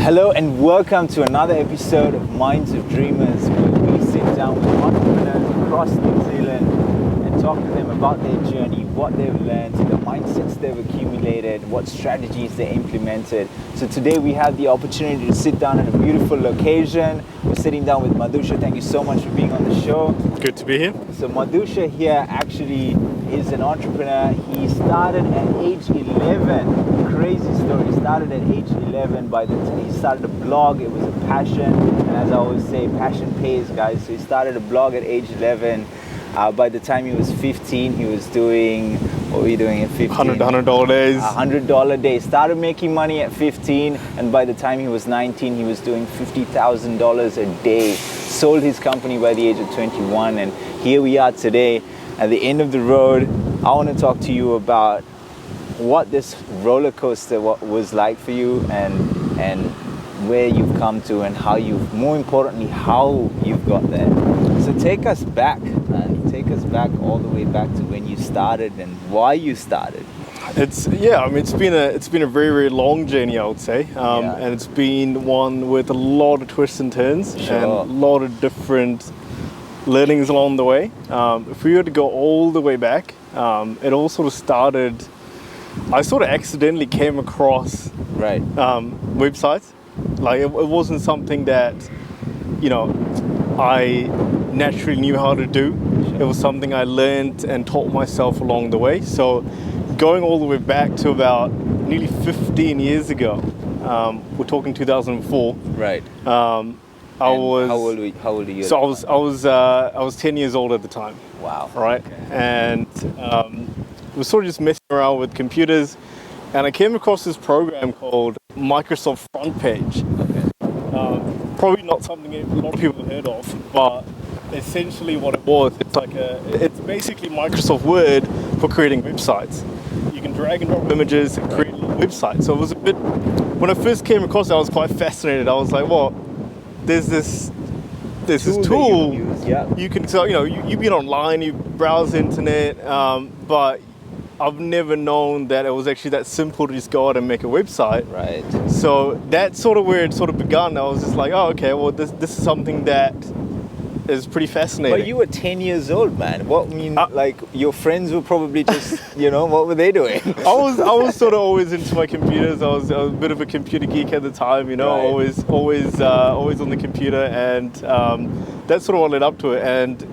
Hello and welcome to another episode of Minds of Dreamers, where we sit down with entrepreneurs across New Zealand and talk to them about their journey, what they've learned, the mindsets they've accumulated, what strategies they implemented. So today we have the opportunity to sit down at a beautiful location. We're sitting down with Madhusha. Thank you so much for being on the show. Good to be here. So Madhusha here actually is an entrepreneur. He started at age 11. Crazy story. He started at age 11. By the time he started a blog, it was a passion. And as I always say, passion pays, guys. So he started a blog at age 11. By the time he was 15, he was doing, what were you doing at 15? $100 days. $100 days. Started making money at 15, and by the time he was 19, he was doing $50,000 a day. Sold his company by the age of 21, and here we are today at the end of the road. I want to talk to you about what this roller coaster was like for you, and where you've come to, and how you've, more importantly, how you've got there. So take us back, man. Take us back all the way back to when you started and why you started. It's been a very, very long journey, I would say, and it's been one with a lot of twists and turns and a lot of different learnings along the way. If we were to go all the way back, it all sort of started. I sort of accidentally came across websites. Like it wasn't something that, I naturally knew how to do. It was something I learned and taught myself along the way. So going all the way back to about nearly 15 years ago, we're talking 2004. Right. I was. How old are you? So I was 10 years old at the time. Wow. Right. Okay. And was sort of just messing around with computers, and I came across this program called Microsoft Front Page. Okay. Probably not something a lot of people have heard of, but essentially what it was, it's basically Microsoft Word for creating websites. You can drag and drop images and create a little website. So it was a bit, when I first came across it, I was quite fascinated. I was like, well, there's this tool you can, so you've been online, you browse the internet, but I've never known that it was actually that simple to just go out and make a website. Right. So that's sort of where it sort of begun. I was just like, oh, okay, well, this is something that is pretty fascinating. But you were 10 years old, man. Like your friends were probably just, what were they doing? I was sort of always into my computers. I was a bit of a computer geek at the time, always on the computer, and that's sort of what led up to it. And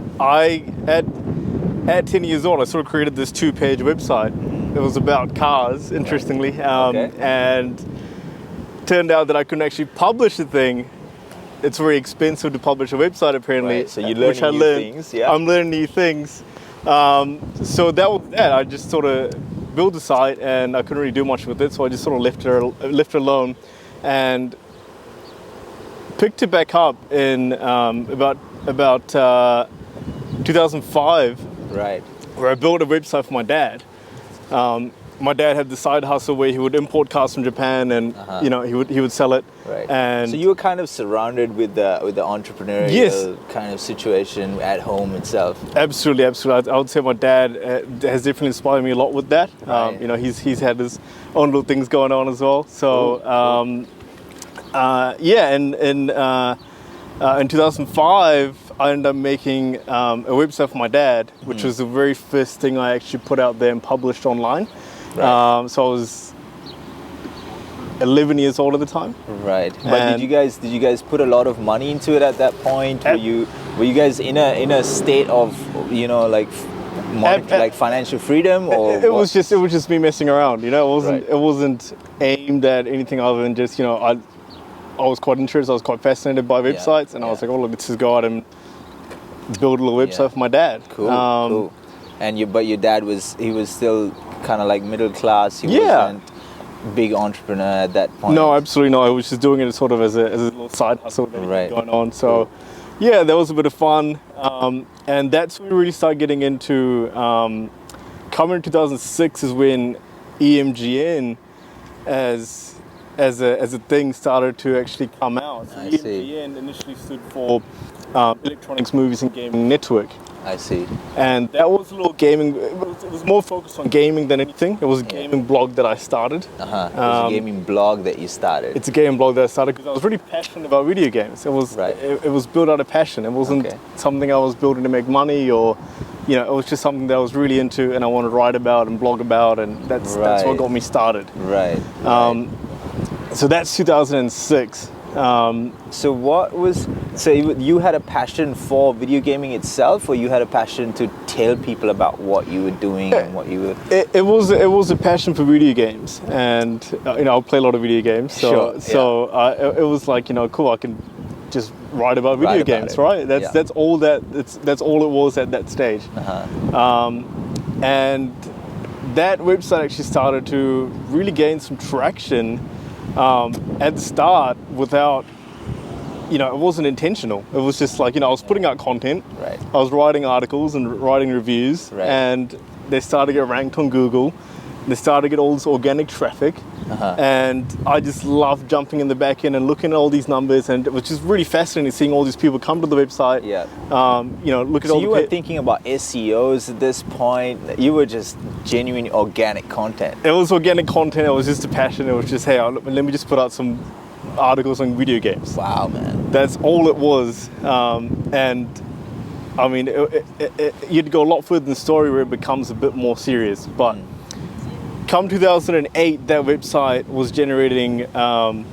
at 10 years old, I sort of created this 2-page website. It was about cars, interestingly, and turned out that I couldn't actually publish the thing. It's very expensive to publish a website, apparently. Right, so you learn new things, yeah. I'm learning new things. So that was that. I just sort of built the site, and I couldn't really do much with it, so I just sort of left it alone, and picked it back up in about 2005. Right. Where I built a website for my dad. My dad had the side hustle where he would import cars from Japan, and he would sell it. Right. And so you were kind of surrounded with the entrepreneurial kind of situation at home itself. Absolutely. I would say my dad has definitely inspired me a lot with that. Right. He's had his own little things going on as well. So in 2005. I ended up making a website for my dad, which was the very first thing I actually put out there and published online. Right. So I was 11 years old at the time. Right. But did you guys put a lot of money into it at that point? Were you guys in a state of like financial freedom, or it was just me messing around. It wasn't aimed at anything other than just I was quite interested. I was quite fascinated by websites, and I was like, oh look, let's just go out and build a little website for my dad. Cool. But your dad was still kind of like middle class. He wasn't big entrepreneur at that point. No, absolutely not. I was just doing it sort of as a little side hustle going on. So that was a bit of fun, and that's when we really started getting into. Coming in 2006 is when EMGN as a thing started to actually come out. So EMGN initially stood for Electronics, Movies and Gaming Network. I see. And that was a little gaming. It was more focused on gaming than anything. It was a gaming blog that I started. It was a gaming blog that you started. It's a gaming blog that I started because I was really passionate about video games. It was it was built out of passion. It wasn't something I was building to make money, or it was just something that I was really into and I wanted to write about and blog about, and that's what got me started. Right. So that's 2006. So you had a passion for video gaming itself, or you had a passion to tell people about what you were doing and what you were... It was a passion for video games, and I play a lot of video games, so it was like, cool, I can just write about video games, right? That's all it was at that stage. And that website actually started to really gain some traction at the start without, it wasn't intentional. It was just like, I was putting out content. Right. I was writing articles and writing reviews, and they started to get ranked on Google. They started to get all this organic traffic, and I just loved jumping in the back end and looking at all these numbers, and it was just really fascinating seeing all these people come to the website. Yeah. Look at so all. You were thinking about SEOs at this point. You were just genuine organic content. It was organic content. It was just a passion. It was just, hey, let me just put out some articles on video games. Wow, man. That's all it was. And I mean, you'd go a lot further in the story where it becomes a bit more serious, but. Come 2008, that website was generating about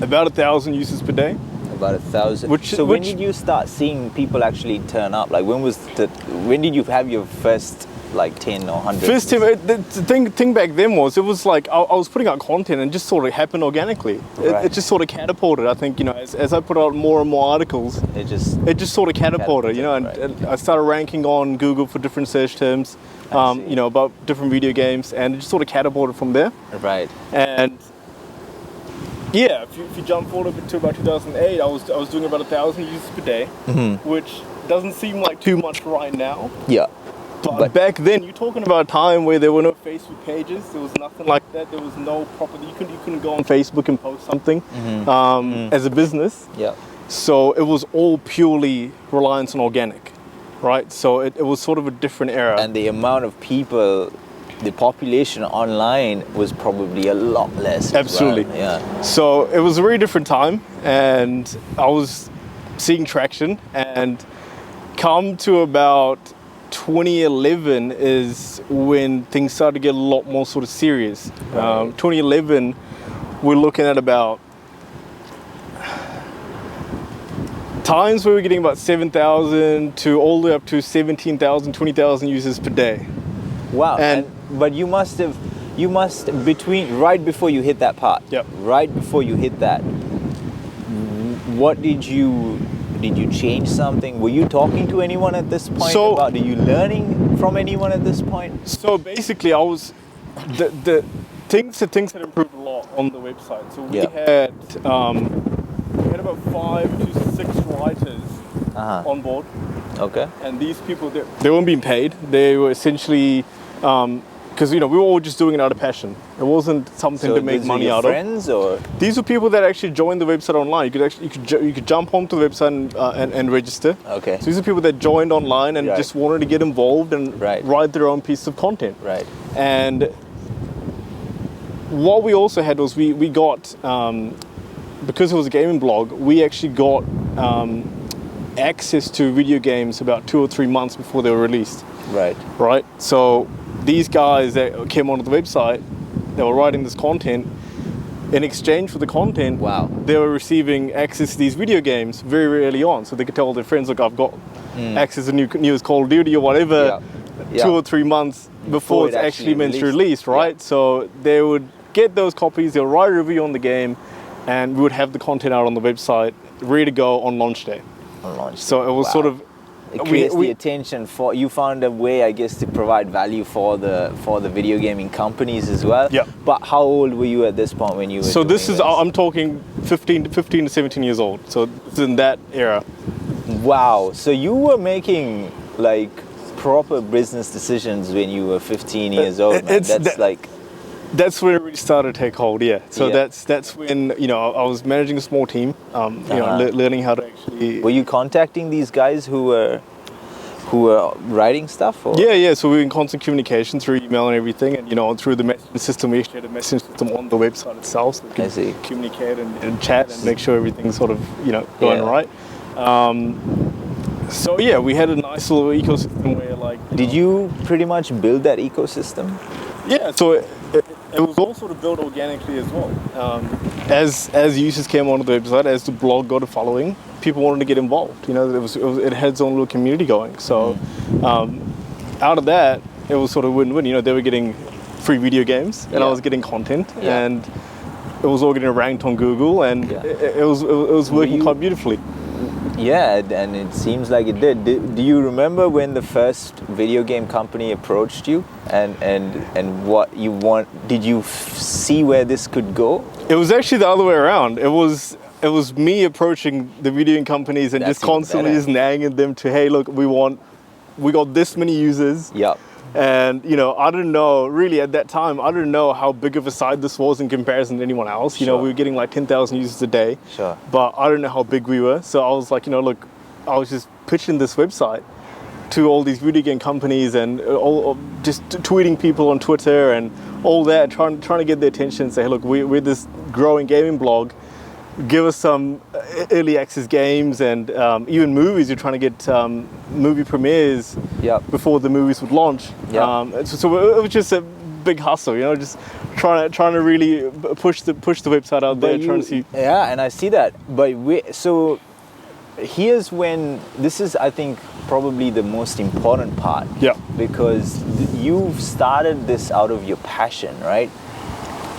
1,000 users per day. About 1,000. So when did you start seeing people actually turn up? Like when did you have your first 10 or 100? First time, the thing back then was, it was like I was putting out content and it just sort of happened organically. It just sort of catapulted. I think, as I put out more and more articles, it just sort of catapulted, and I started ranking on Google for different search terms. About different video games, and it just sort of catapulted from there. Right. And yeah, if you jump forward to about 2008, I was doing about 1,000 users per day, which doesn't seem like too much right now. Yeah. But back then, you're talking about a time where there were no Facebook pages. There was nothing like that. There was no proper. You couldn't go on Facebook and post something as a business. Yeah. So it was all purely reliance on organic. Right, so it was sort of a different era. And the amount of people, the population online was probably a lot less. Absolutely. Well. Yeah. So it was a very different time, and I was seeing traction. And come to about 2011 is when things started to get a lot more sort of serious. 2011, we're looking at about times where we're getting about 7,000 to all the way up to 17,000, 20,000 users per day. Wow. But you must right before you hit that part. Yep. Right before you hit that, what did you change something? Were you talking to anyone at this point are you learning from anyone at this point? So basically, I was the things had improved a lot on the website. So we had about 5 to 6 writers on board. Okay. And these people, they weren't being paid. They were essentially, because we were all just doing it out of passion. It wasn't something to make money out friends, of. Or these were people that actually joined the website online. You could jump onto the website and register. Okay. So these are people that joined online and just wanted to get involved and write their own piece of content. Right. And what we also had was we got. Because it was a gaming blog, we actually got access to video games about 2 or 3 months before they were released. Right. Right. So these guys that came onto the website, they were writing this content. In exchange for the content, they were receiving access to these video games very, very early on, so they could tell their friends, "Look, I've got access to newest Call of Duty or whatever." 2 or 3 months before it's actually meant to release, right? Yeah. So they would get those copies. They'll write a review on the game. And we would have the content out on the website, ready to go on launch day. So it was sort of... It creates the attention for... You found a way, I guess, to provide value for the video gaming companies as well. Yeah. But how old were you at this point when you were So this is... I'm talking 15 to 17 years old. So it's in that era. Wow. So you were making, proper business decisions when you were 15 years old, man. That's when it really started to take hold, yeah. So that's when, I was managing a small team, learning how to actually... Were you contacting these guys who were who were writing stuff? Or? Yeah. So we were in constant communication through email and everything, and through the messaging system. We actually had a messaging system on the website itself, so we could communicate and chat and make sure everything's sort of going right. So yeah, we had a nice little ecosystem where Did you pretty much build that ecosystem? Yeah. So it was all sort of built organically as well. As users came onto the website, as the blog got a following, people wanted to get involved. It had its own little community going. So out of that, it was sort of win-win. They were getting free video games, and I was getting content, and it was all getting ranked on Google, and it was working quite beautifully. Yeah, and it seems like it did. Do you remember when the first video game company approached you, and what you want? Did you see where this could go? It was actually the other way around. It was me approaching the video game companies and just constantly just nagging them to, hey, look, we got this many users. Yep. And I didn't know really at that time. I didn't know how big of a site this was in comparison to anyone else. We were getting like 10,000 users a day. Sure. But I didn't know how big we were. So I was like, look, I was just pitching this website to all these video game companies and just tweeting people on Twitter and all that, trying to get their attention and say, hey, look, we're this growing gaming blog. Give us some early access games and even movies. You're trying to get movie premieres before the movies would launch. So it was just a big hustle, just trying to really push the website out there, trying to see. Yeah, and I see that. But so here's when this is, I think, probably the most important part. Yeah. Because you've started this out of your passion, right?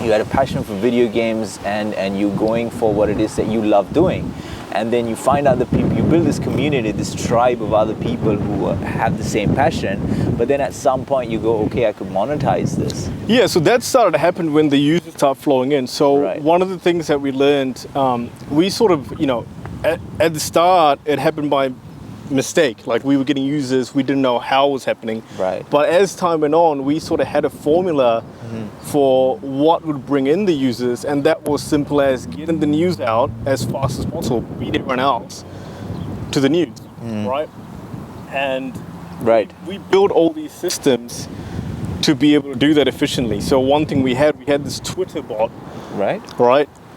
You had a passion for video games and you're going for what it is that you love doing. And then you find other people, you build this community, this tribe of other people who have the same passion. But then at some point you go, okay, I could monetize this. Yeah, so that started to happen when the users start flowing in. So one of the things that we learned, we sort of, at the start, it happened by mistake. Like we were getting users, we didn't know how it was happening. Right. But as time went on, we sort of had a formula for what would bring in the users, and that was simple as getting the news out as fast as possible, beat everyone else to the news, right? And we built all these systems to be able to do that efficiently. So one thing we had this Twitter bot, right?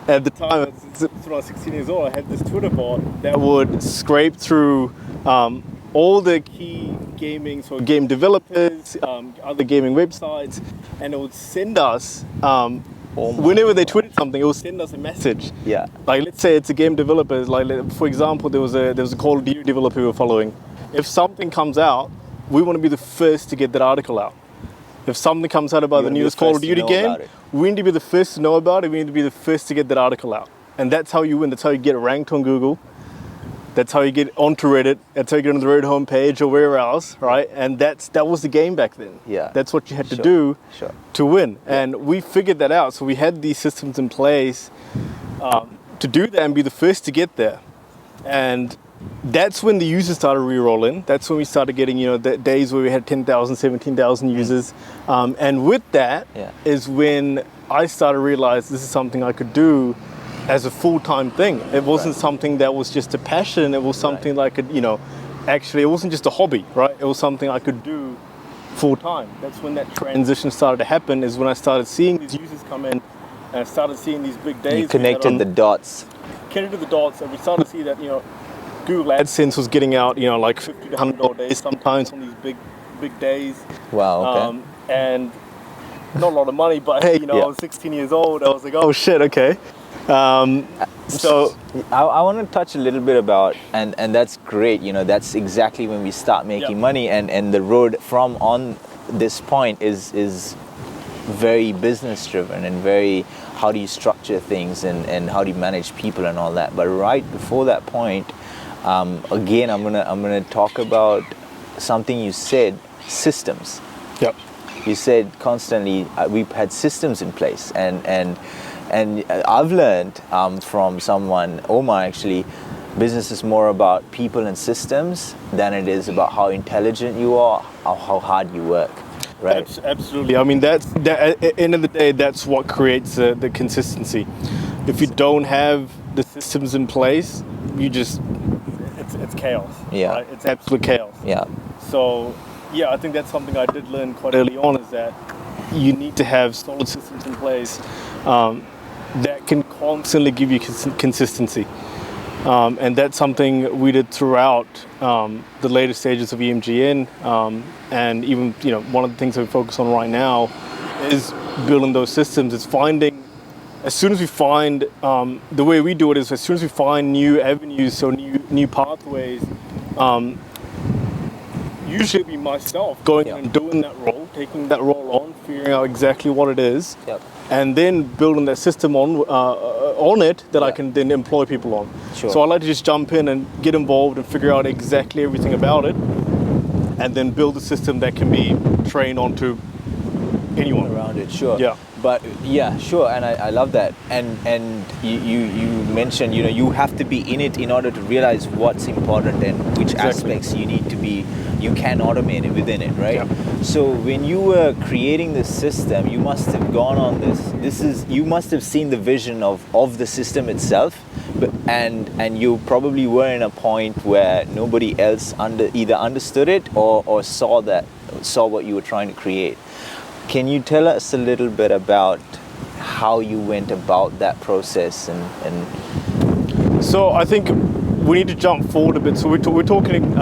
At the time, when I was 16 years old, I had this Twitter bot that would scrape through all the key gaming, so game developers, other gaming websites, and it would send us, whenever they tweeted something, it would send us a message. Yeah. Like, let's say it's a game developer, like for example, there was a Call of Duty developer we were following. If something comes out, we want to be the first to get that article out. If something comes out about the newest Call of Duty game, we need to be the first to know about it. We need to be the first to get that article out. And that's how you win. That's how you get ranked on Google. That's how you get onto Reddit. That's how you get on the Reddit homepage or wherever else, right? And that was the game back then. Yeah. That's what you had to do to win. And we figured that out. So we had these systems in place to do that and be the first to get there. And that's when the users started re-rolling. That's when we started getting, the days where we had 10,000, 17,000 users. And with that is when I started to realize this is something I could do as a full-time thing. It wasn't something that was just a passion. It was something that I could, actually, it wasn't just a hobby, right? It was something I could do full-time. That's when that transition started to happen, is when I started seeing these users come in and I started seeing these big days. You connected the dots. Connected the dots, and we started to see that, Google AdSense was getting out, like $50 to $100 days sometimes on these big days. Wow, okay. And not a lot of money, but hey, I was 16 years old. I was like, oh shit, okay. So I want to touch a little bit about, and that's great, that's exactly when we start making money, and the road from on this point is very business driven and very, how do you structure things and how do you manage people and all that. But right before that point, again, I'm gonna talk about something you said, systems. Yep. You said constantly we've had systems in place, and I've learned from someone, Omar actually, business is more about people and systems than it is about how intelligent you are or how hard you work. Right. Absolutely. I mean, that at the end of the day, that's what creates the consistency. If you don't have the systems in place, you just it's chaos. Yeah. Right? It's absolute chaos. Yeah. So yeah, I think that's something I did learn quite early on, is that you need to have solid systems in place that can constantly give you consistency. And that's something we did throughout the later stages of EMGN, and even one of the things that we focus on right now is building those systems. It's finding, as soon as we find, the way we do it is, as soon as we find new avenues, so new pathways, usually it'd be myself going in and doing that role, taking that role on, figuring out exactly what it is, and then building that system on it that I can then employ people on. Sure. So I like to just jump in and get involved and figure out exactly everything about it, and then build a system that can be trained onto anyone around it. Sure. Yeah. But yeah, sure, and I love that. And you mentioned, you have to be in it in order to realize what's important and which aspects you can automate it within it, right? Yeah. So when you were creating this system, you must have gone on you must have seen the vision of the system itself, and you probably were in a point where nobody else either understood it or saw what you were trying to create. Can you tell us a little bit about how you went about that process? And So I think we need to jump forward a bit. So we're talking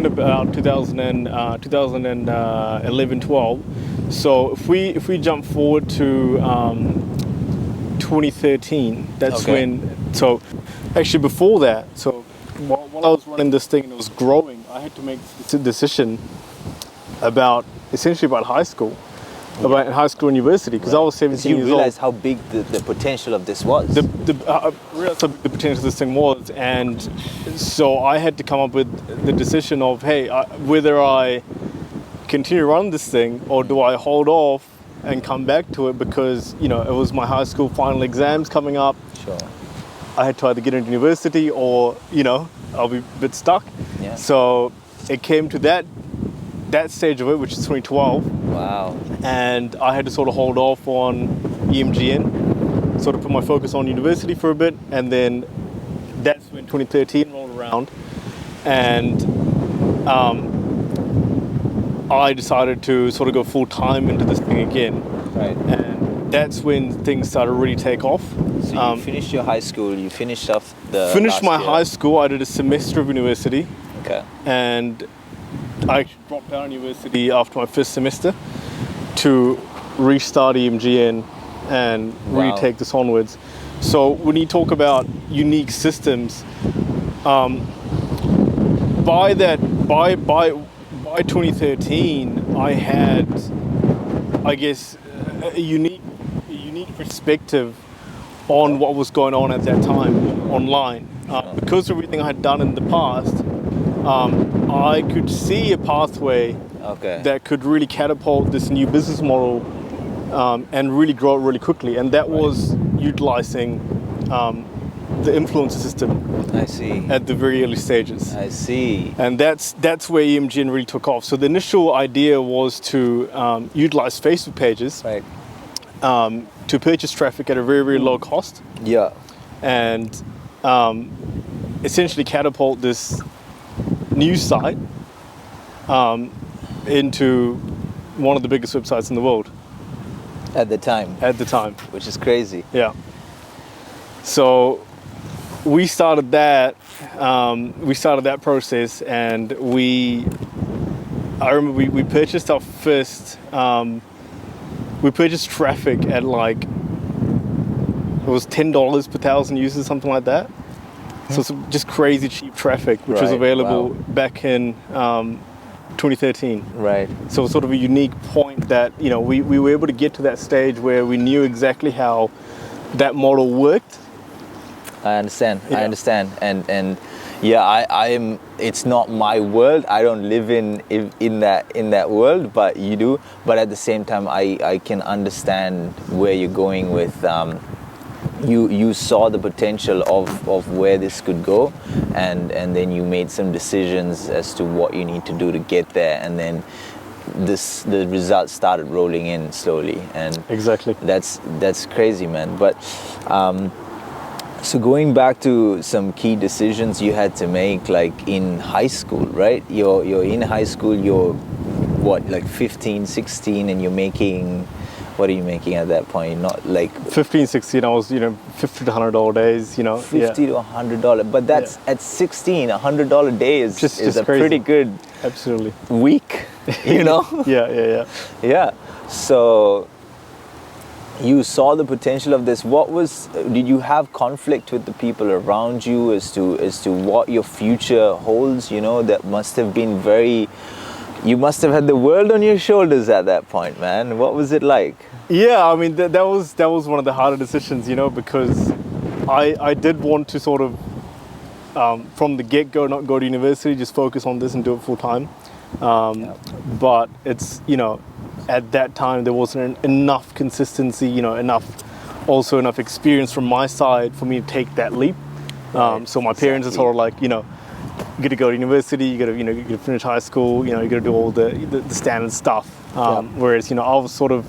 about 2011, 12. So if we jump forward to 2013, that's when. So actually before that, so while I was running this thing and it was growing, I had to make a decision about high school. About high school and university, because I was 17 years old. You realized how big the potential of this was. I realized how big the potential of this thing was, and so I had to come up with the decision of, hey, whether I continue running this thing or do I hold off and come back to it, because it was my high school final exams coming up. Sure. I had to either get into university or I'll be a bit stuck. Yeah. So it came to that stage of it, which is 2012. Wow. And I had to sort of hold off on EMGN, sort of put my focus on university for a bit, and then that's when 2013 rolled around, and I decided to sort of go full time into this thing again. Right. And that's when things started to really take off. So you finished your high school, you finished off the Finished my last year. high school, I did a semester of university. Okay. And I dropped out of university after my first semester to restart EMGN and really take this onwards. So when you talk about unique systems, by 2013, I had, I guess, a unique perspective on what was going on at that time online. Because of everything I had done in the past, I could see a pathway that could really catapult this new business model and really grow it really quickly. And that was utilizing the influencer system. I see. At the very early stages. I see. And that's where EMGN really took off. So the initial idea was to utilize Facebook pages to purchase traffic at a very, very low cost. Yeah. And essentially catapult this news site into one of the biggest websites in the world. At the time. Which is crazy. Yeah. So we started that process, and I remember we purchased our first, we purchased traffic at like, it was $10 per 1,000 users, something like that. So it's just crazy cheap traffic, which was available back in 2013. Right. So it's sort of a unique point that, we were able to get to that stage where we knew exactly how that model worked. I understand. Yeah. I understand. And yeah, I am. It's not my world. I don't live in that world, but you do. But at the same time, I can understand where you're going with. You saw the potential of where this could go, and then you made some decisions as to what you need to do to get there, and then the results started rolling in slowly. And exactly. That's crazy, man. But So going back to some key decisions you had to make, like in high school, right? You're in high school, you're what, like 15, 16, and you're making, what are you making at that point? Not like 15, 16, I was, $50 to $100 days, $50 to $100, but that's at 16, $100 day is just a crazy. pretty good Absolutely week, yeah. Yeah. So you saw the potential of this. Did you have conflict with the people around you as to what your future holds? That must have been you must have had the world on your shoulders at that point, man. What was it like? Yeah, I mean, that was one of the harder decisions, because I did want to sort of, from the get-go, not go to university, just focus on this and do it full time. But it's, at that time there wasn't enough consistency, enough experience from my side for me to take that leap. So my parents are sort of like, you got to go to university, you got to finish high school, you got to do all the standard stuff. Whereas, I was sort of,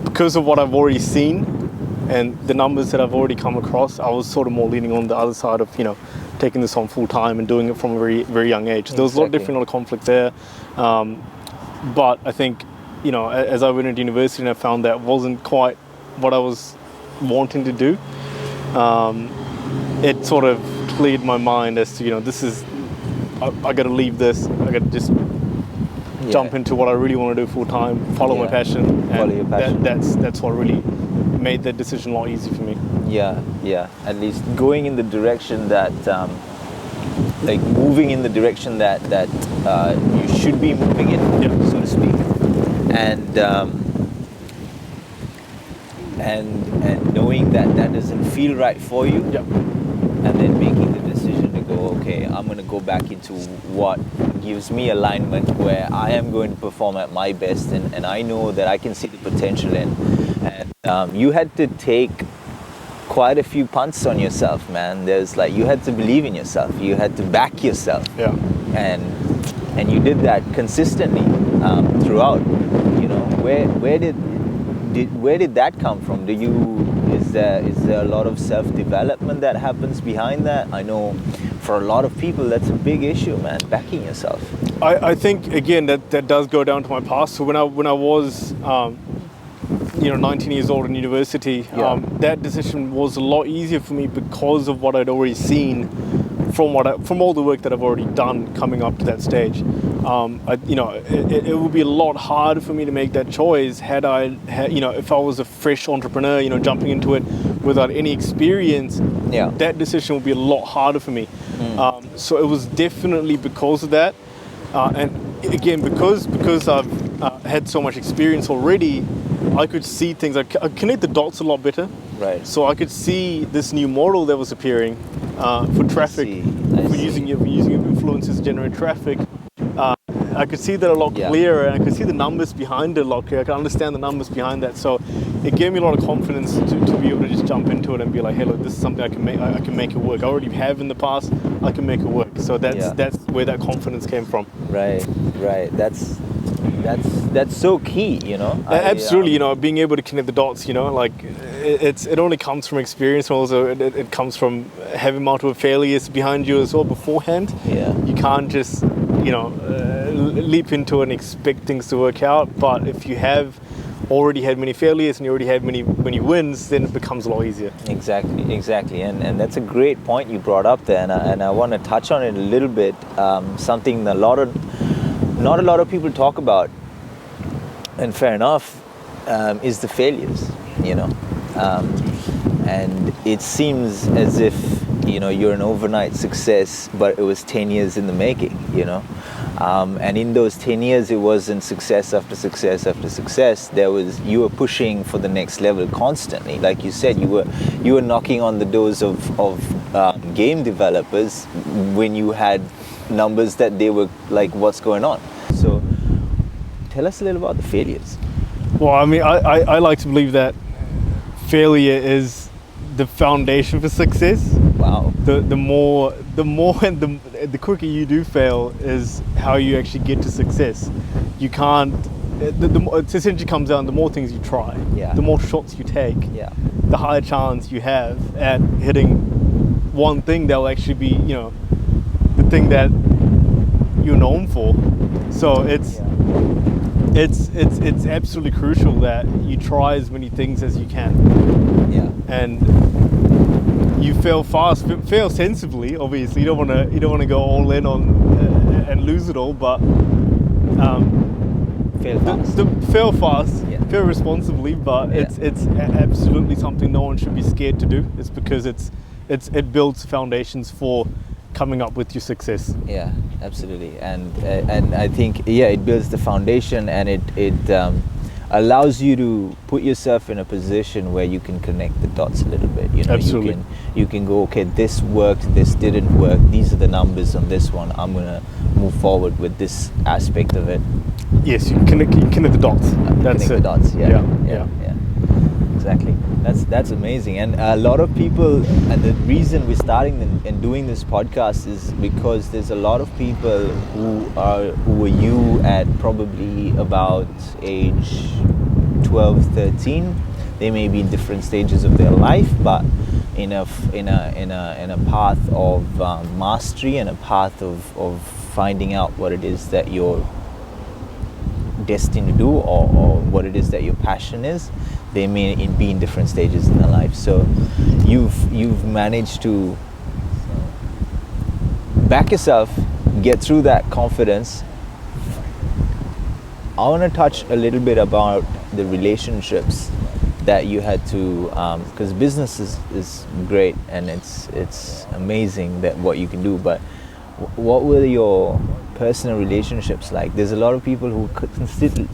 because of what I've already seen and the numbers that I've already come across, I was sort of more leaning on the other side of, taking this on full time and doing it from a very, very young age. There was a lot of conflict there. But I think, as I went into university and I found that wasn't quite what I was wanting to do, it sort of cleared my mind as to, I got to leave this. I got to just jump into what I really want to do full time, follow my passion. Follow your passion. That's what really made that decision a lot easier for me. Yeah. At least going in the direction that, moving in the direction that you should be moving in, so to speak. And knowing that doesn't feel right for you. And then making the decision to go, okay, I'm going to go back into what gives me alignment, where I am going to perform at my best, and I know that I can see the potential in. And you had to take quite a few punts on yourself, man. You had to believe in yourself. You had to back yourself. Yeah. And you did that consistently throughout. Where did that come from? Is there a lot of self-development that happens behind that? I know for a lot of people that's a big issue, man, backing yourself. I think again that does go down to my past. So when I was 19 years old in university, that decision was a lot easier for me because of what I'd already seen from all the work that I've already done coming up to that stage. It would be a lot harder for me to make that choice if I was a fresh entrepreneur, jumping into it without any experience. That decision would be a lot harder for me. So it was definitely because of that, and again because I've had so much experience already, I could see things. I connect the dots a lot better. Right. So I could see this new model that was appearing for traffic, for using influencers to generate traffic. I could see that a lot clearer, and I could see the numbers behind it a lot clearer. I could understand the numbers behind that. So it gave me a lot of confidence to be able to just jump into it and be like, hey, look, this is something I can make. I can make it work. I already have in the past. I can make it work. So that's where that confidence came from. Right. That's so key, Absolutely, being able to connect the dots, it only comes from experience, and also it comes from having multiple failures behind you as well beforehand. You can't just leap into it and expect things to work out. But if you have already had many failures and you already had many wins, then it becomes a lot easier. Exactly, and that's a great point you brought up there, and I want to touch on it a little bit. Something not a lot of people talk about, and fair enough, is the failures. And it seems as if you're an overnight success, but it was 10 years in the making. And in those 10 years, it wasn't success after success after success. You were pushing for the next level constantly. Like you said, you were knocking on the doors of game developers when you had numbers that they were like, what's going on? So tell us a little about the failures. Well, I mean, I like to believe that failure is the foundation for success. Wow. The more and the quicker you do fail is how you actually get to success. You can't. It essentially comes down the more things you try, the more shots you take, the higher chance you have at hitting one thing that will actually be, you know, the thing that you're known for. So it's absolutely crucial that you try as many things as you can. Yeah. And you fail fast, fail sensibly. Obviously, you don't want to go all in on and lose it all, but Fail fast. Fail fast, Yeah. fail responsibly. But it's absolutely something no one should be scared to do. It's because it builds foundations for coming up with your success. Yeah, absolutely. And I think, yeah, it builds the foundation, and it allows you to put yourself in a position where you can connect the dots a little bit. You know, Absolutely. you can go, okay, this worked, this didn't work, these are the numbers on this one, I'm gonna move forward with this aspect of it. Yes, you connect the dots. That's Connect it. the dots. Yeah. Exactly. That's amazing. And a lot of people, and the reason we're starting and doing this podcast is because there's a lot of people who were you at probably about age 12, 13. They may be in different stages of their life, but in a path of mastery, and a path of finding out what it is that you're destined to do, or what it is that your passion is. They may be in different stages in their life. So you've managed to back yourself, get through that confidence. I want to touch a little bit about the relationships that you had to, because business is great, and it's amazing that what you can do, but what were your personal relationships like? There's a lot of people who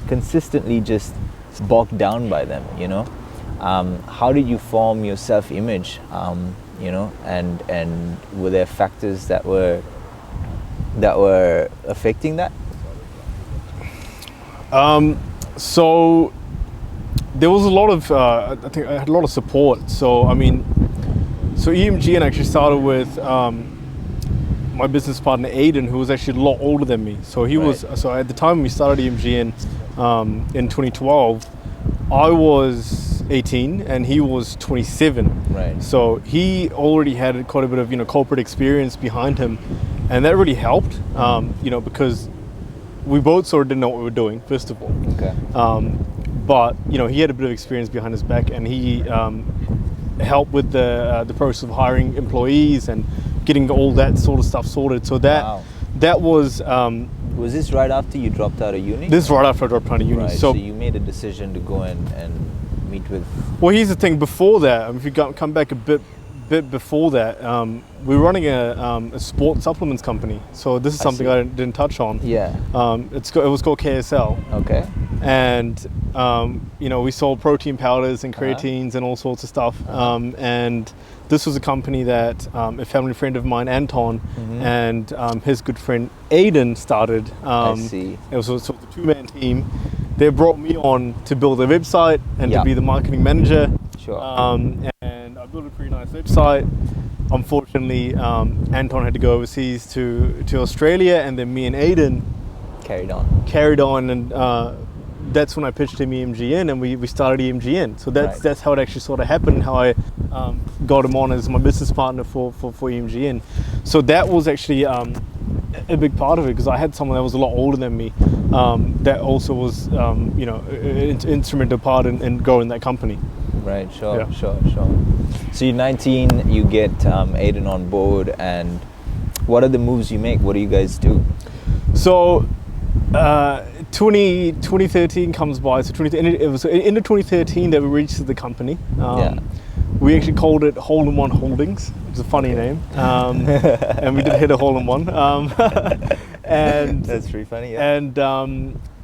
consistently just bogged down by them, you know. How did you form your self-image, you know, and were there factors that were affecting that? So there was a lot of I think I had a lot of support. So I mean, so EMGN actually started with my business partner Aiden, who was actually a lot older than me. So he was, so at the time we started EMGN in 2012, I was 18 and he was 27. Right. So he already had quite a bit of, you know, corporate experience behind him, and that really helped, you know, because we both sort of didn't know what we were doing, first of all. Okay. But you know, he had a bit of experience behind his back, and he helped with the process of hiring employees and getting all that sort of stuff sorted. So that was. Was this right after you dropped out of uni? This is right after I dropped out of uni. Right. So you made a decision to go and meet with. Well, here's the thing. Before that, if you come back a bit before that, we were running a sport supplements company. So this is something I didn't touch on. Yeah. It was called KSL. Okay. And you know, we sold protein powders and creatines and all sorts of stuff. And this was a company that a family friend of mine, Anton, and his good friend Aiden started. I see. It was sort of a two-man team. They brought me on to build a website and to be the marketing manager. Sure. And I built a pretty nice website. Unfortunately, Anton had to go overseas to Australia, and then me and Aiden carried on, and that's when I pitched him EMGN, and we started EMGN. So that's how it actually sort of happened, how I got him on as my business partner for EMGN. So that was actually a big part of it, because I had someone that was a lot older than me that also was you know, an instrumental part in growing that company. Right, sure. So you're 19, you get Aiden on board, and what are the moves you make? What do you guys do? So 2013 comes by. So it was in 2013 that we registered the company. We actually called it Hole in One Holdings. It's a funny name, and we did hit a hole in one. And that's pretty funny. Yeah. And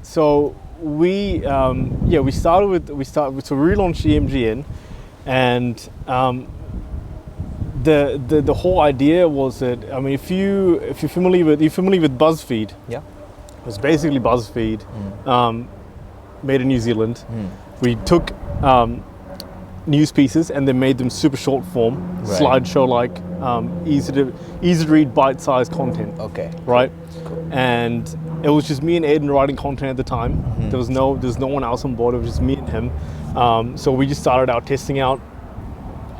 so we relaunched EMGN, and the whole idea was that, I mean, if you're familiar with BuzzFeed, it was basically BuzzFeed made in New Zealand. We took news pieces and then made them super short form, slideshow like, easy to read, bite-sized content. Okay. Right. Cool. And it was just me and Aiden writing content at the time. There's no one else on board. It was just me and him. So we just started out testing out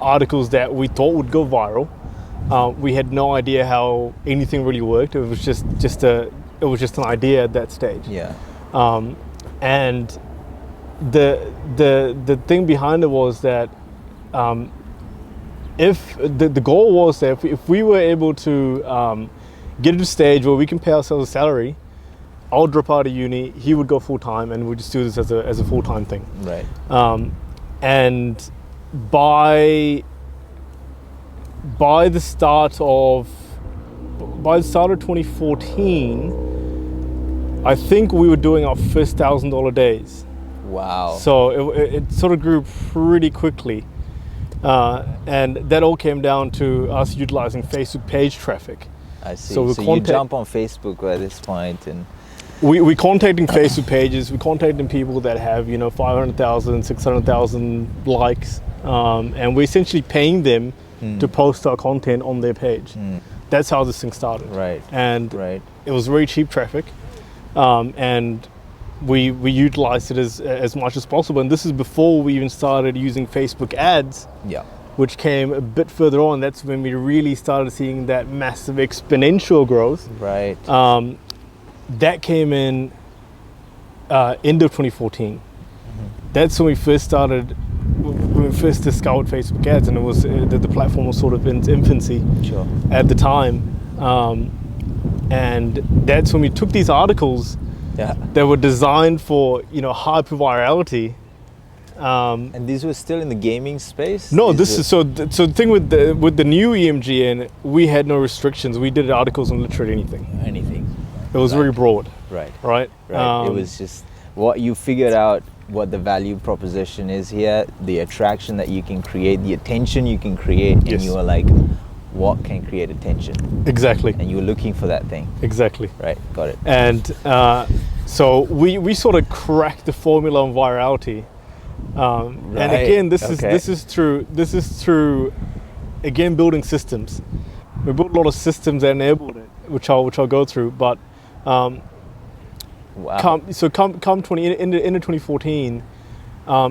articles that we thought would go viral, We had no idea how anything really worked. It was just an idea at that stage. Yeah. And the thing behind it was that if the goal was that if we were able to get to a stage where we can pay ourselves a salary, I'll drop out of uni, he would go full time, and we'd just do this as a full time thing. Right. And by the start of 2014, I think we were doing our first $1,000 days. Wow. So it sort of grew pretty quickly. And that all came down to us utilizing Facebook page traffic. I see. So you jump on Facebook at this point, and we contacting Facebook pages. We contacting people that have 500,000, 600,000 likes, and we're essentially paying them to post our content on their page. That's how this thing started. Right. And right. It was very cheap traffic, and we utilized it as much as possible. And this is before we even started using Facebook ads. Yeah. Which came a bit further on. That's when we really started seeing that massive exponential growth. Right. That came in end of 2014. That's when we first started. When we first discovered Facebook ads, and it was the platform was sort of in its infancy at the time. And that's when we took these articles that were designed for hyper virality. And these were still in the gaming space? No, so the thing with the new EMGN, we had no restrictions. We did articles on literally anything. It was very broad. Right. It was just what you figured out, what the value proposition is here, the attraction that you can create, the attention you can create, and you were like, what can create attention? Exactly. And you were looking for that thing. Exactly. Right, got it. And so we sort of cracked the formula on virality. And again, this is through again building systems. We built a lot of systems that enabled it, which I'll go through. But wow. come 2014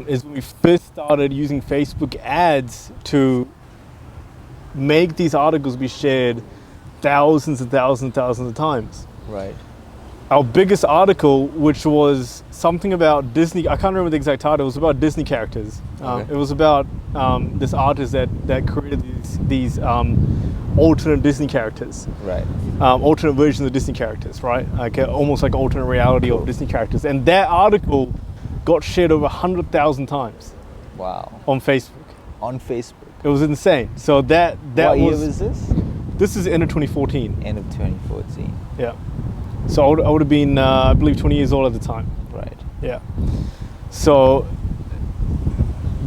is when we first started using Facebook ads to make these articles be shared thousands and thousands and thousands of times. Right. Our biggest article, which was something about Disney, I can't remember the exact title, it was about Disney characters. It was about this artist that created these alternate Disney characters. Right. Alternate versions of Disney characters, right? Like almost like alternate reality of Disney characters. And that article got shared over 100,000 times. Wow. On Facebook. On Facebook. It was insane. So that what year was this? This is end of 2014. End of 2014. Yeah. So I would have been, I believe, 20 years old at the time. Right. Yeah. So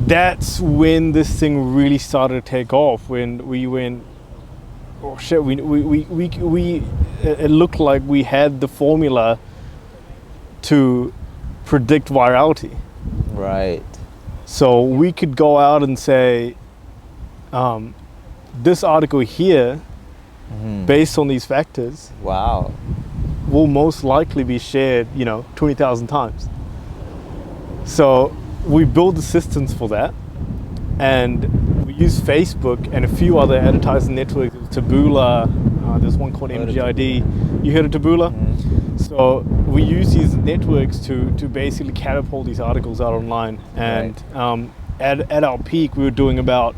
that's when this thing really started to take off. When we went, oh shit, it looked like we had the formula to predict virality. Right. So we could go out and say, this article here, based on these factors, wow, will most likely be shared, 20,000 times. So we built the systems for that, and we use Facebook and a few other advertising networks. Taboola, there's one called MGID. You heard of Taboola? So we use these networks to basically catapult these articles out online. And at our peak, we were doing about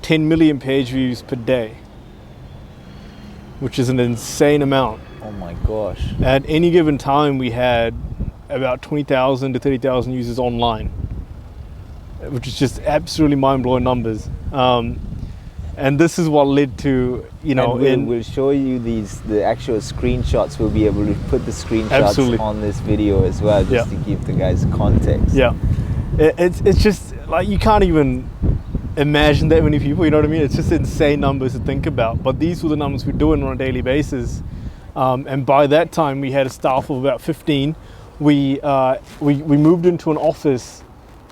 10 million page views per day, which is an insane amount. Oh my gosh. At any given time, we had about 20,000 to 30,000 users online, which is just absolutely mind-blowing numbers. And this is what led to, we'll show you the actual screenshots. We'll be able to put the screenshots on this video as well, just to give the guys context. Yeah. It's just like, you can't even imagine that many people, you know what I mean? It's just insane numbers to think about. But these were the numbers we're doing on a daily basis. And by that time, we had a staff of about 15. We moved into an office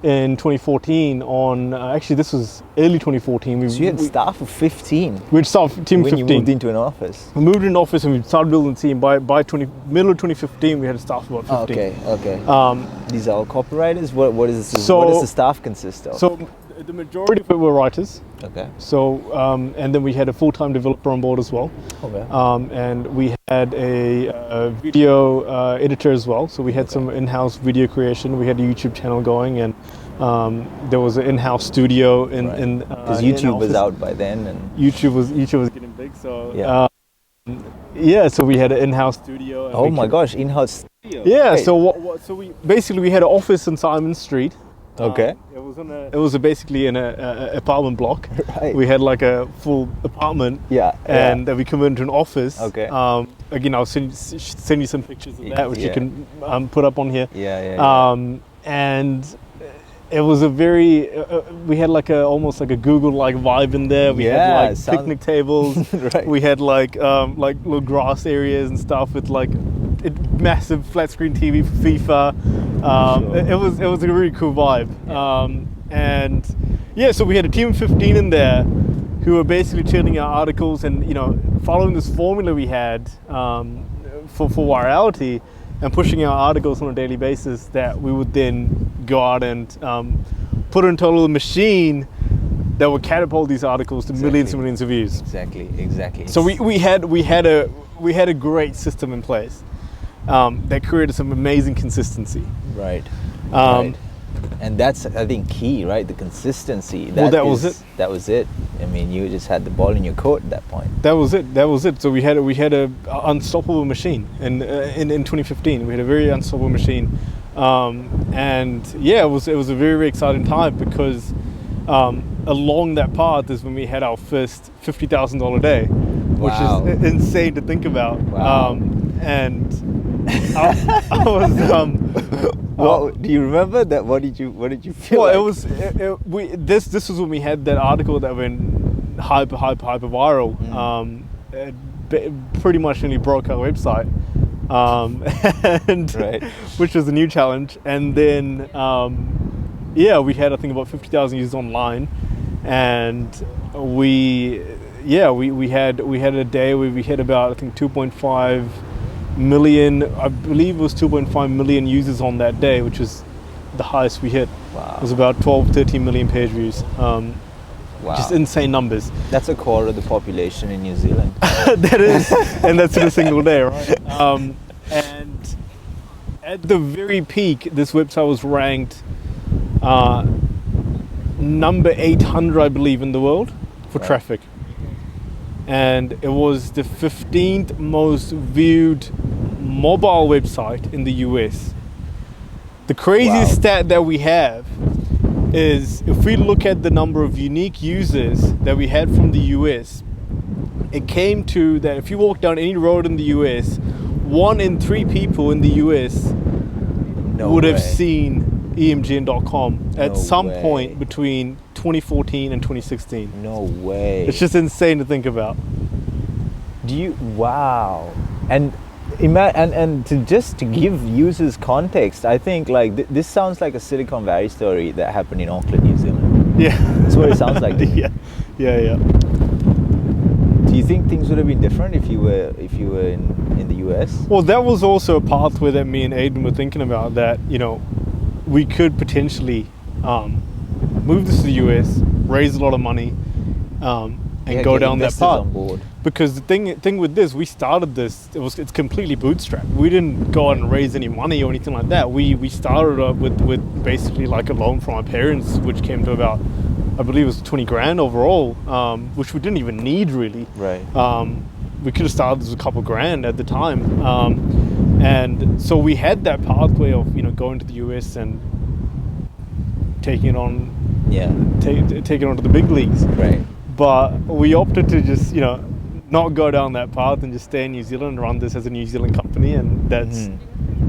in 2014 on, actually this was early 2014. So you had staff of 15? We had staff team of 15. When you moved into an office? We moved into an office and we started building a team. By middle of 2015, we had a staff of about 15. Okay. These are all copywriters? What does the staff consist of? So the majority of it were writers. Okay. So, and then we had a full-time developer on board as well. Okay. And we had a video editor as well. So we had some in-house video creation. We had a YouTube channel going, and there was an in-house studio in because YouTube was out by then, and YouTube was getting big. So yeah. So we had an in-house studio. And oh my gosh, in-house studio. Yeah. Great. So we had an office on Simon Street. Okay. It was basically in a apartment block. Right. We had like a full apartment. Yeah. And then we converted into an office. Okay. Again, I'll send you some pictures of that, which you can put up on here. And it was a very we had like almost like a Google-like vibe in there. We had like picnic tables. Right. We had like little grass areas and stuff with like massive flat screen TV for FIFA. It was a really cool vibe. And yeah, so we had a team of 15 in there who were basically churning out articles and following this formula we had for virality and pushing out articles on a daily basis that we would then go out and put into a little machine that would catapult these articles to millions and millions of views. Exactly. So we had a great system in place that created some amazing consistency. Right. Right. And that's, I think, key, right? The consistency. That was it. I mean, you just had the ball in your court at that point. That was it. So we had a unstoppable machine in 2015. We had a very unstoppable machine, and yeah, it was a very, very exciting time because along that path is when we had our first $50,000 day, which is insane to think about. Wow. And I was. Well, do you remember that? What did you feel? Well, like? This was when we had that article that went hyper viral. It pretty much nearly broke our website, and which was a new challenge. And then we had, I think, about 50,000 users online, and we had a day where we had about, I think, 2.5 million, I believe it was 2.5 million users on that day, which was the highest we hit. Wow. It was about 13 million page views. Wow. Just insane numbers. That's a quarter of the population in New Zealand. That is, and that's in a single day, right? And at the very peak, this website was ranked number 800, I believe, in the world for traffic. And it was the 15th most viewed mobile website in the US. The craziest stat that we have is if we look at the number of unique users that we had from the US, it came to that if you walk down any road in the US, 1 in 3 people in the US would have seen emgn.com at some point between 2014 and 2016. No way. It's just insane to think about. And to give users context, I think like this sounds like a Silicon Valley story that happened in Auckland, New Zealand. Yeah. That's what it sounds like to me. Yeah. Do you think things would have been different if you were in the US? Well, that was also a pathway that me and Aiden were thinking about, that we could potentially move this to the US, raise a lot of money, and go down that path. On board. Because the thing with this, we started this, it's completely bootstrapped. We didn't go out and raise any money or anything like that. We started up with basically like a loan from our parents, which came to about, I believe it was 20 grand overall, which we didn't even need really. Right. We could have started with a couple grand at the time. And so we had that pathway of going to the US and taking it on, taking it onto the big leagues. Right. But we opted to just not go down that path and just stay in New Zealand and run this as a New Zealand company, and that's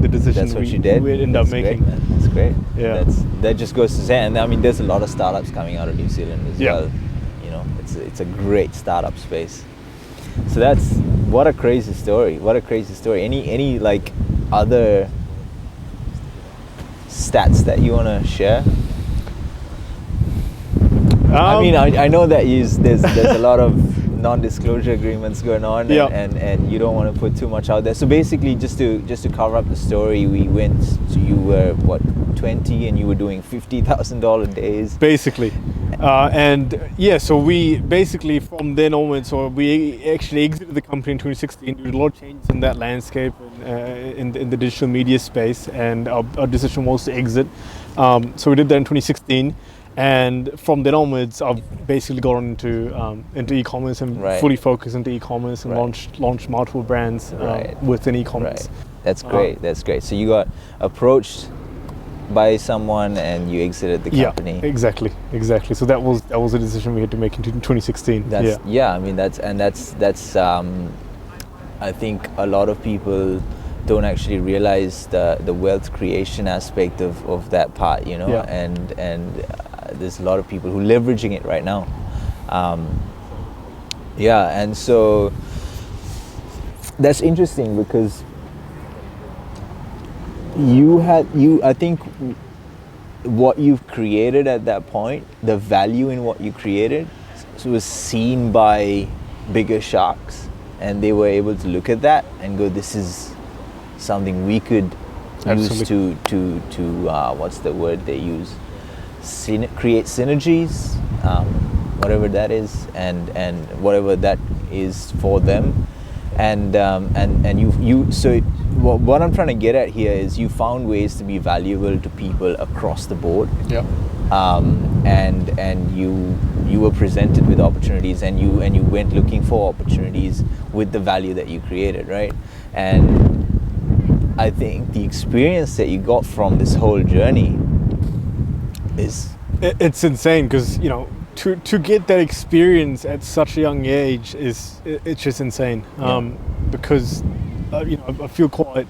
the decision we ended up making. Great, man. That's great. Yeah. That just goes to say, and I mean, there's a lot of startups coming out of New Zealand as well. It's a great startup space. So what a crazy story. Any like other stats that you want to share? I mean, I know that there's a lot of non-disclosure agreements going on, and you don't want to put too much out there. So basically, just to cover up the story, you were 20 and you were doing $50,000 days. Basically. And yeah, so we basically from then onwards, so we actually exited the company in 2016. There was a lot of changes in that landscape and in the digital media space, and our decision was to exit. So we did that in 2016, and from then onwards, I've basically got into e-commerce and fully focused into e-commerce and launched multiple brands within e-commerce. That's great. That's great. So you got approached by someone and you exited the company. Yeah, exactly. So that was a decision we had to make in 2016. I mean that's I think a lot of people don't actually realize the wealth creation aspect of that part, you know, and there's a lot of people who are leveraging it right now. And so that's interesting because I think what you've created at that point, the value in what you created was seen by bigger sharks, and they were able to look at that and go, this is something we could use to what's the word they use, create synergies, whatever that is, and whatever that is for them. And you so what I'm trying to get at here is you found ways to be valuable to people across the board. And you were presented with opportunities, and you went looking for opportunities with the value that you created, right? And I think the experience that you got from this whole journey it's insane, because you know, to get that experience at such a young age it's just insane. Because you know, I feel quite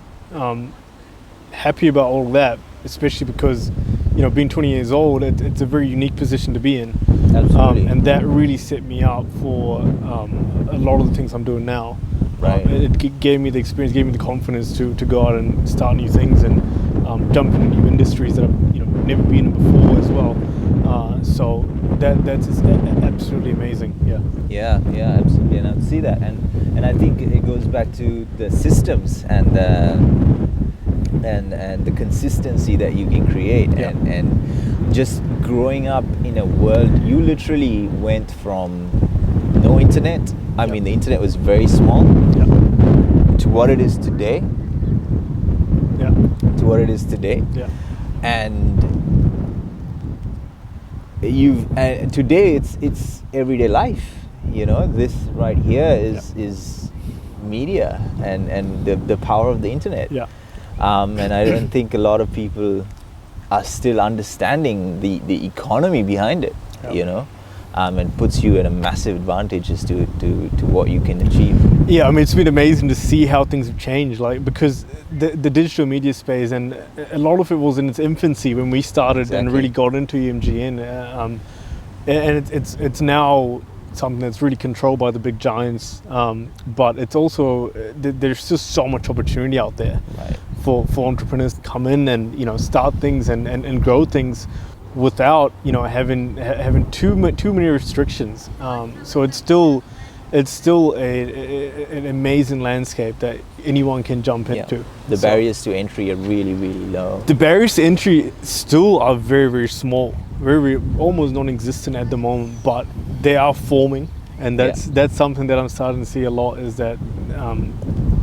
happy about all that, especially because, you know, being 20 years old, it's a very unique position to be in. Absolutely. And that really set me up for a lot of the things I'm doing now. Right. It gave me the experience, gave me the confidence to go out and start new things and jump into new industries that I've, you know, never been in before as well. So that's absolutely amazing. Yeah, absolutely, and I see that, and I think it goes back to the systems and the consistency that you can create, and just growing up in a world. You literally went from no internet. I mean, the internet was very small to what it is today. And today it's everyday life. You know, this right here is media and the power of the internet. And I don't think a lot of people are still understanding the economy behind it. You know, and puts you at a massive advantage as to what you can achieve. Yeah, I mean, it's been amazing to see how things have changed, like, because the digital media space, and a lot of it was in its infancy when we started and really got into EMGN, and it's now something that's really controlled by the big giants, but it's also there's just so much opportunity out there for entrepreneurs to come in and, you know, start things and grow things without, you know, having too many restrictions. So it's still an amazing landscape that anyone can jump into. The barriers to entry are really, really low. The barriers to entry still are very, very small, very almost non-existent at the moment, but they are forming, and that's something that I'm starting to see a lot, is that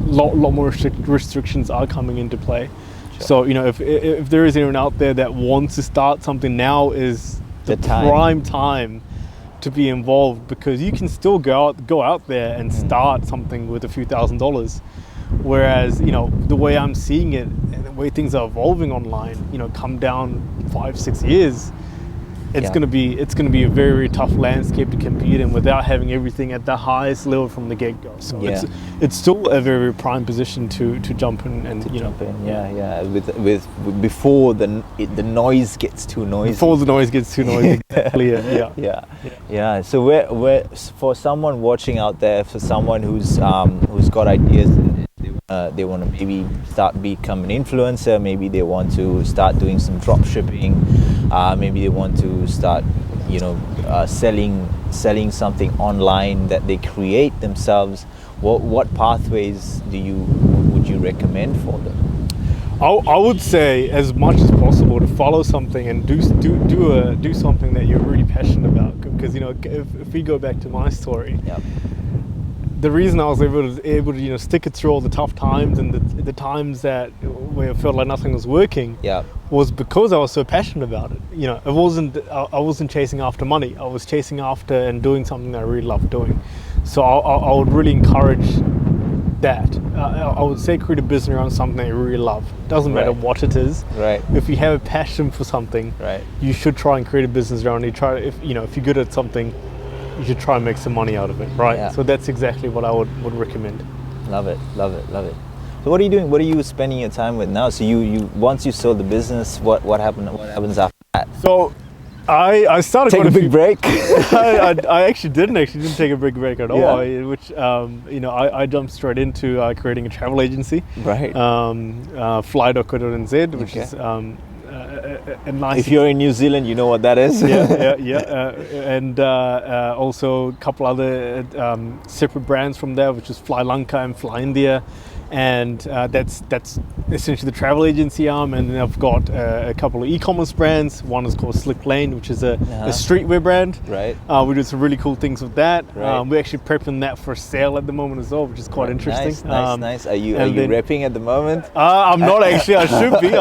lot more restrictions are coming into play. So, you know, if there is anyone out there that wants to start something, now is the prime time to be involved, because you can still go out there and start something with a few $1,000s. Whereas, you know, the way I'm seeing it and the way things are evolving online, you know, come down 5-6 years, it's going to be a very, very tough landscape to compete in without having everything at the highest level from the get-go. So it's still a very, very prime position to jump in and jump in. With before the noise gets too noisy. Before the noise gets too noisy. Exactly. Yeah. So where for someone watching out there, for someone who's got ideas, and they want to maybe become an influencer, maybe they want to start doing some drop shipping, maybe they want to start, you know, selling something online that they create themselves. What pathways would you recommend for them? I would say, as much as possible, to follow something and do something that you're really passionate because if we go back to my story, Yep. the reason I was able to stick it through all the tough times and the times where I felt like nothing was working, Yep. was because I was so passionate about it. I wasn't chasing after money. I was chasing after and doing something that I really loved doing. So I would really encourage that. I would say create a business around something that you really love. Doesn't matter Right. what it is. Right. If you have a passion for something, Right. you should try and create a business around it. If you're good at something, you should try and make some money out of it, right? Yeah. So that's exactly what I would recommend. Love it. Love it. Love it. So what are you doing? What are you spending your time with now? So you once you sold the business, what happened? What happens after that? So I started Take quite a big break. I actually didn't take a big break at all. Yeah. I jumped straight into creating a travel agency. Right. Fly.co.nz, which Okay. is a nice. If you're in New Zealand, you know what that is. yeah. And also a couple other separate brands from there, which is Fly LANKA and Fly India. And that's essentially the travel agency arm. And then I've got a couple of e-commerce brands. One is called Slick Lane, which is a streetwear brand. Right. We do some really cool things with that. Right. We're actually prepping that for sale at the moment as well, which is quite interesting. Nice. Are you repping at the moment? I'm not actually. I should be.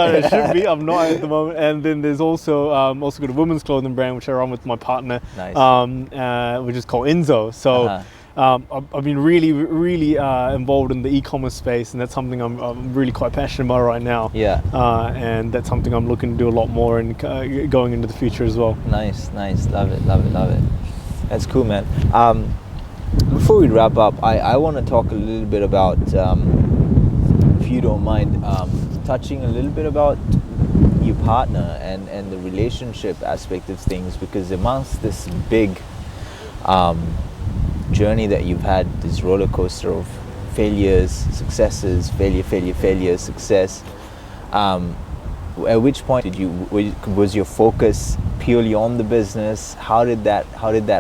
I'm not at the moment. And then there's also got a women's clothing brand which I run with my partner, Nice. which is called ENZOH. So I've been really involved in the e-commerce space, and that's something I'm really quite passionate about right now. Yeah. And that's something I'm looking to do a lot more and going into the future as well. Nice. Love it. That's cool, man. Before we wrap up, I want to talk a little bit about, if you don't mind, touching a little bit about your partner and the relationship aspect of things, because amongst this big journey that you've had, this roller coaster of failures, successes, failure, success, at which point was your focus purely on the business? How did that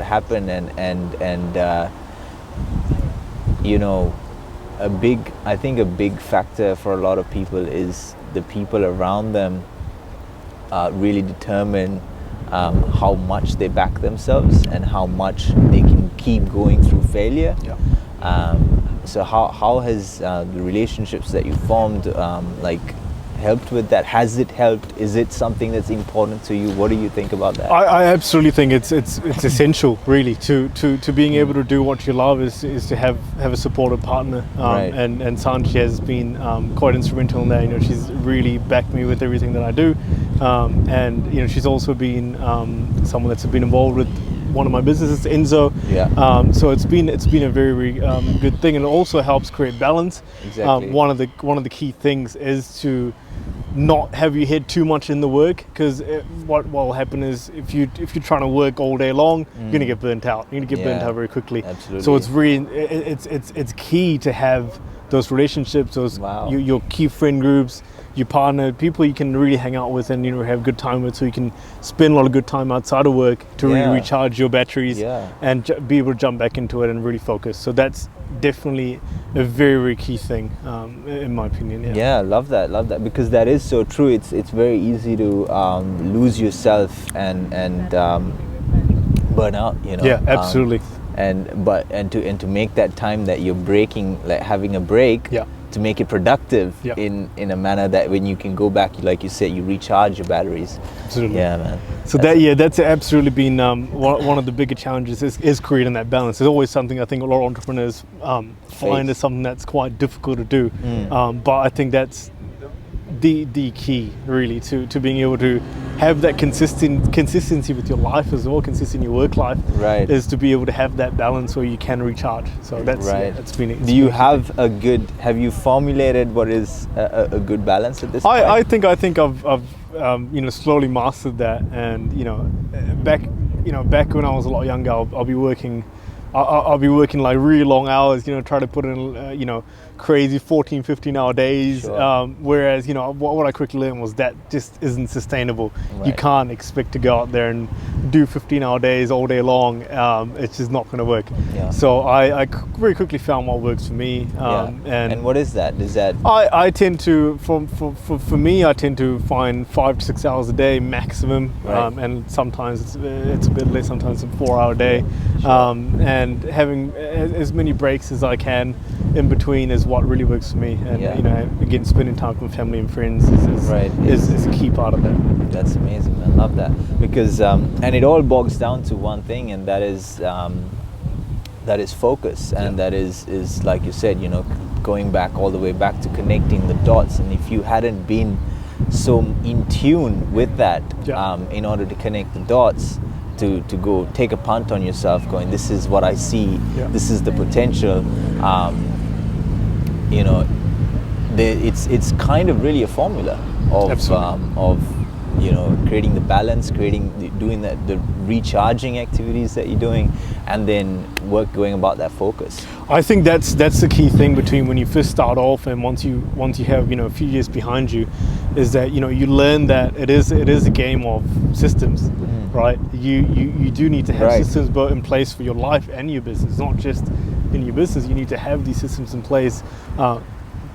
happen? And I think a big factor for a lot of people is the people around them really determine how much they back themselves and how much they can keep going through failure. Yeah. So how has the relationships that you formed helped with that? Has it helped? Is it something that's important to you? What do you think about that? I absolutely think it's essential, really, to being able to do what you love is to have a supportive partner. Right. And Sanchi has been quite instrumental in that. She's really backed me with everything that I do. And she's also been someone that's been involved with one of my businesses, ENZOH. Yeah. So it's been a very good thing, and it also helps create balance. Exactly. One of the key things is to not have your head too much in the work, because what will happen is if you're trying to work all day long, you're gonna get burnt out. You're gonna get burnt out very quickly. Absolutely. So it's really it's key to have those relationships, your key friend groups, your partner, people you can really hang out with and have good time with, so you can spend a lot of good time outside of work to really recharge your batteries and be able to jump back into it and really focus. So that's definitely a very key thing, in my opinion. Yeah, I love that, because that is so true. It's very easy to lose yourself and burn out. Yeah, absolutely. And to make that time that you're breaking, like having a break, to make it productive in a manner that when you can go back, like you said, you recharge your batteries. Absolutely. Yeah, man. So that's absolutely been one of the bigger challenges is creating that balance. It's always something I think a lot of entrepreneurs find is something that's quite difficult to do. But I think that's the key, really, to being able to have that consistency with your life as well, consistency in your work life, is to be able to have that balance where you can recharge. So that's that's been. Do you have you formulated what is a good balance at this point? I think I've slowly mastered that, and back when I was a lot younger, I'll be working I'll be working like really long hours, you know, try to put in, you know, crazy 14, 15-hour days. Sure. Whereas, you know, what I quickly learned was that just isn't sustainable. You Right. can't expect to go out there and do 15-hour days all day long. It's just not going to work. Yeah. So I very quickly found what works for me. And what is that? Is that I tend to, for me, I tend to find 5 to 6 hours a day maximum, Right. and sometimes it's a bit less. Sometimes it's a 4-hour day, and having as many breaks as I can in between is what really works for me. And Yeah. you know, again, spending time with family and friends Right. is a key part of that. That's amazing. I love that because and it all bogs down to one thing, and that is focus, and that is like you said, you know, going back all the way back to connecting the dots. And if you hadn't been so in tune with that, in order to connect the dots, to go take a punt on yourself, going, this is what I see, this is the potential. You know, it's kind of really a formula of you know, creating the balance, doing the recharging activities that you're doing, and then going about that focus. I think that's the key thing between when you first start off and once you have, you know, a few years behind you, is that, you know, you learn that it is a game of systems, right? You do need to have systems both in place for your life and your business, not just in your business. You need to have these systems in place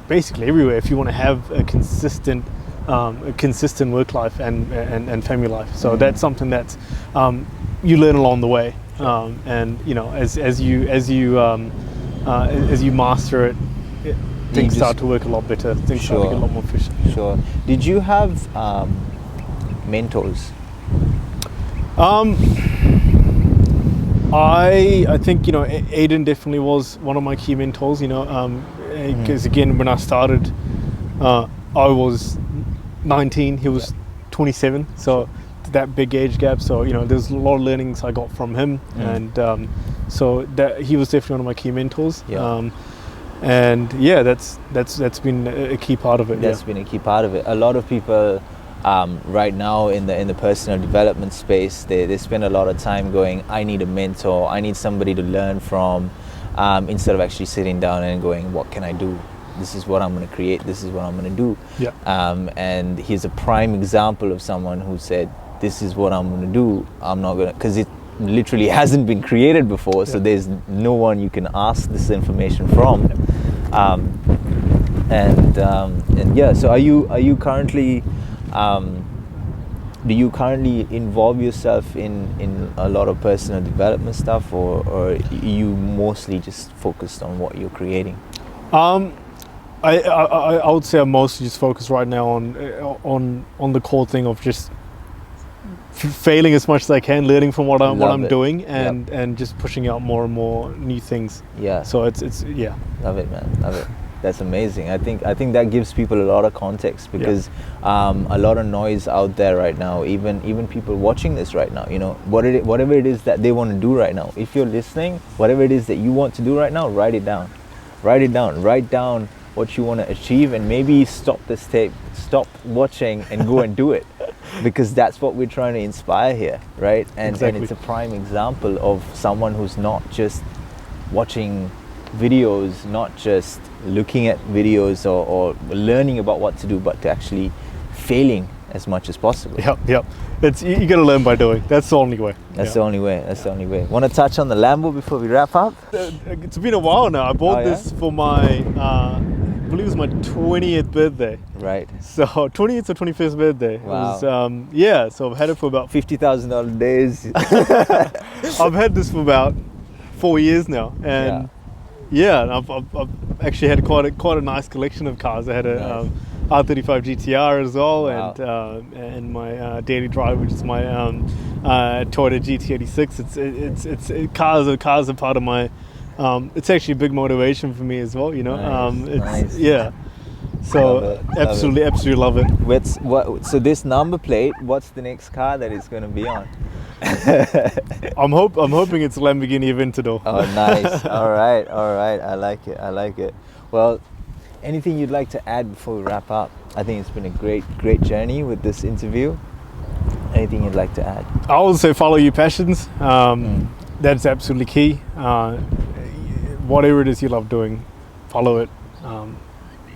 basically everywhere if you want to have a consistent work life and family life. So that's something that you learn along the way, and you know, as you master it, things start to work a lot better. Things start to get a lot more efficient. Sure. Did you have mentors? I think, you know, Aiden definitely was one of my key mentors. You know, because again, when I started, I was 19, he was 27, so that big age gap. So, you know, there's a lot of learnings I got from him, and so that he was definitely one of my key mentors. And yeah, that's been a key part of it. That's been a key part of it. A lot of people right now in the personal development space, they spend a lot of time going, I need a mentor, I need somebody to learn from, instead of actually sitting down and going, what can I do? This is what I'm going to create, this is what I'm going to do. And he's a prime example of someone who said, this is what I'm going to do. I'm not going to, because it literally hasn't been created before, so there's no one you can ask this information from. And yeah, so are you currently do you currently involve yourself in a lot of personal development stuff, or are you mostly just focused on what you're creating? I would say I'm mostly just focused right now on the core thing of just failing as much as I can, learning from what I'm doing, and just pushing out more and more new things. So it's Love it, man. Love it. That's amazing. I think that gives people a lot of context, because a lot of noise out there right now, even people watching this right now, you know, whatever it is that they want to do right now. If you're listening, whatever it is that you want to do right now, write it down. Write down what you want to achieve, and maybe stop this tape, stop watching, and go and do it, because that's what we're trying to inspire here, right? And it's a prime example of someone who's not just watching videos, not just looking at videos or learning about what to do, but to actually failing as much as possible. It's you got to learn by doing. That's the only way. That's the only way. That's the only way. Want to touch on the Lambo before we wrap up? It's been a while now. I bought this for my I believe it was my 20th birthday. Right. So 20th or 21st birthday. Wow. It was, so I've had it for about $50,000 days. I've had this for about 4 years now, and I've actually had quite a nice collection of cars. I had a R35 GTR as well, and my daily drive, which is my Toyota GT86. Cars are part of my. It's actually a big motivation for me as well. You know, Nice. So absolutely love it. So this number plate, what's the next car that it's going to be on? I'm hoping it's a Lamborghini Aventador. Oh, nice. All right. I like it. Well, anything you'd like to add before we wrap up? I think it's been a great journey with this interview. Anything you'd like to add? I would say follow your passions. that's absolutely key. Whatever it is you love doing, follow it.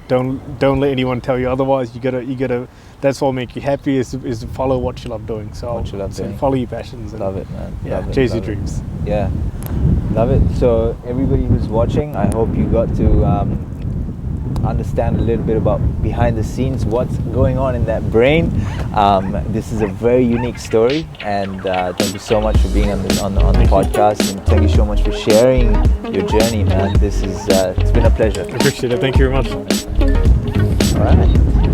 Don't let anyone tell you otherwise. You gotta. That's what make you happy is to follow what you love doing. So, What you love doing. follow your passions. And, Love it, man. Yeah, Love it, chase your love it. dreams. Yeah, love it. So everybody who's watching, I hope you got to understand a little bit about behind the scenes, what's going on in that brain. This is a very unique story, and thank you so much for being on the podcast, and thank you so much for sharing your journey, man. This is it's been a pleasure. I appreciate it. Thank you very much. All right.